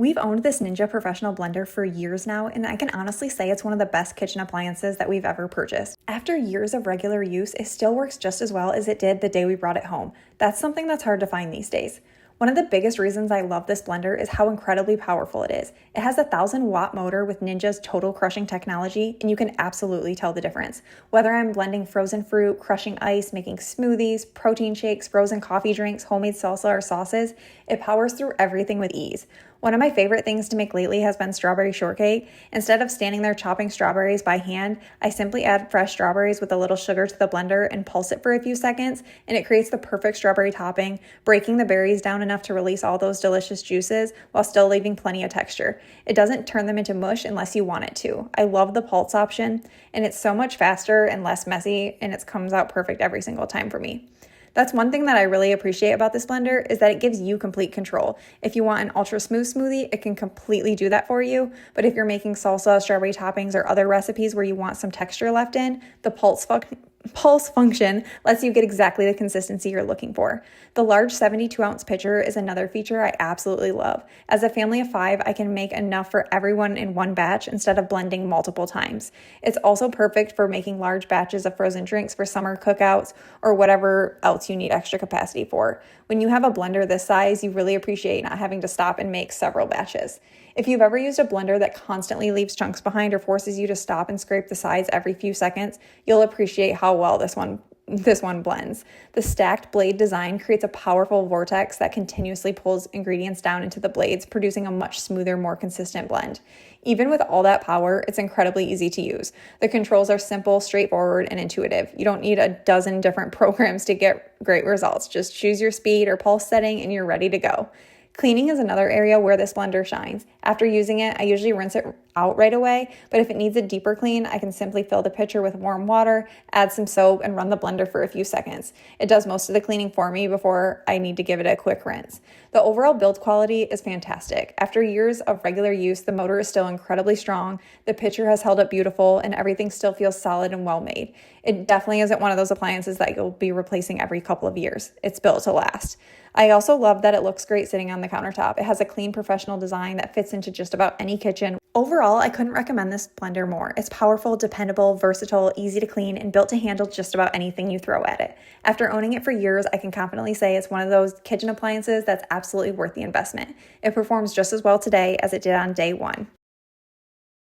We've owned this Ninja professional blender for years now, and I can honestly say it's one of the best kitchen appliances that we've ever purchased. After years of regular use, it still works just as well as it did the day we brought it home. That's something that's hard to find these days. One of the biggest reasons I love this blender is how incredibly powerful it is. It has a 1,000-watt motor with Ninja's total crushing technology, and you can absolutely tell the difference. Whether I'm blending frozen fruit, crushing ice, making smoothies, protein shakes, frozen coffee drinks, homemade salsa, or sauces, it powers through everything with ease. One of my favorite things to make lately has been strawberry shortcake. Instead of standing there chopping strawberries by hand, I simply add fresh strawberries with a little sugar to the blender and pulse it for a few seconds, and it creates the perfect strawberry topping, breaking the berries down enough to release all those delicious juices while still leaving plenty of texture. It doesn't turn them into mush unless you want it to. I love the pulse option, and it's so much faster and less messy, and it comes out perfect every single time for me. That's one thing that I really appreciate about this blender is that it gives you complete control. If you want an ultra smooth smoothie, it can completely do that for you. But if you're making salsa, strawberry toppings, or other recipes where you want some texture left in, the pulse function lets you get exactly the consistency you're looking for. The large 72-ounce pitcher is another feature I absolutely love. As a family of 5, I can make enough for everyone in one batch instead of blending multiple times. It's also perfect for making large batches of frozen drinks for summer cookouts or whatever else you need extra capacity for. When you have a blender this size, you really appreciate not having to stop and make several batches. If you've ever used a blender that constantly leaves chunks behind or forces you to stop and scrape the sides every few seconds, you'll appreciate how well this one blends. The stacked blade design creates a powerful vortex that continuously pulls ingredients down into the blades, producing a much smoother, more consistent blend. Even with all that power, it's incredibly easy to use. The controls are simple, straightforward, and intuitive. You don't need a dozen different programs to get great results. Just choose your speed or pulse setting and you're ready to go. Cleaning is another area where this blender shines. After using it, I usually rinse it out right away, but if it needs a deeper clean, I can simply fill the pitcher with warm water, add some soap, and run the blender for a few seconds. It does most of the cleaning for me before I need to give it a quick rinse. The overall build quality is fantastic. After years of regular use, the motor is still incredibly strong, the pitcher has held up beautiful, and everything still feels solid and well made. It definitely isn't one of those appliances that you'll be replacing every couple of years. It's built to last. I also love that it looks great sitting on the countertop. It has a clean, professional design that fits into just about any kitchen. Overall, I couldn't recommend this blender more. It's powerful, dependable, versatile, easy to clean, and built to handle just about anything you throw at it. After owning it for years, I can confidently say it's one of those kitchen appliances that's absolutely worth the investment. It performs just as well today as it did on day one.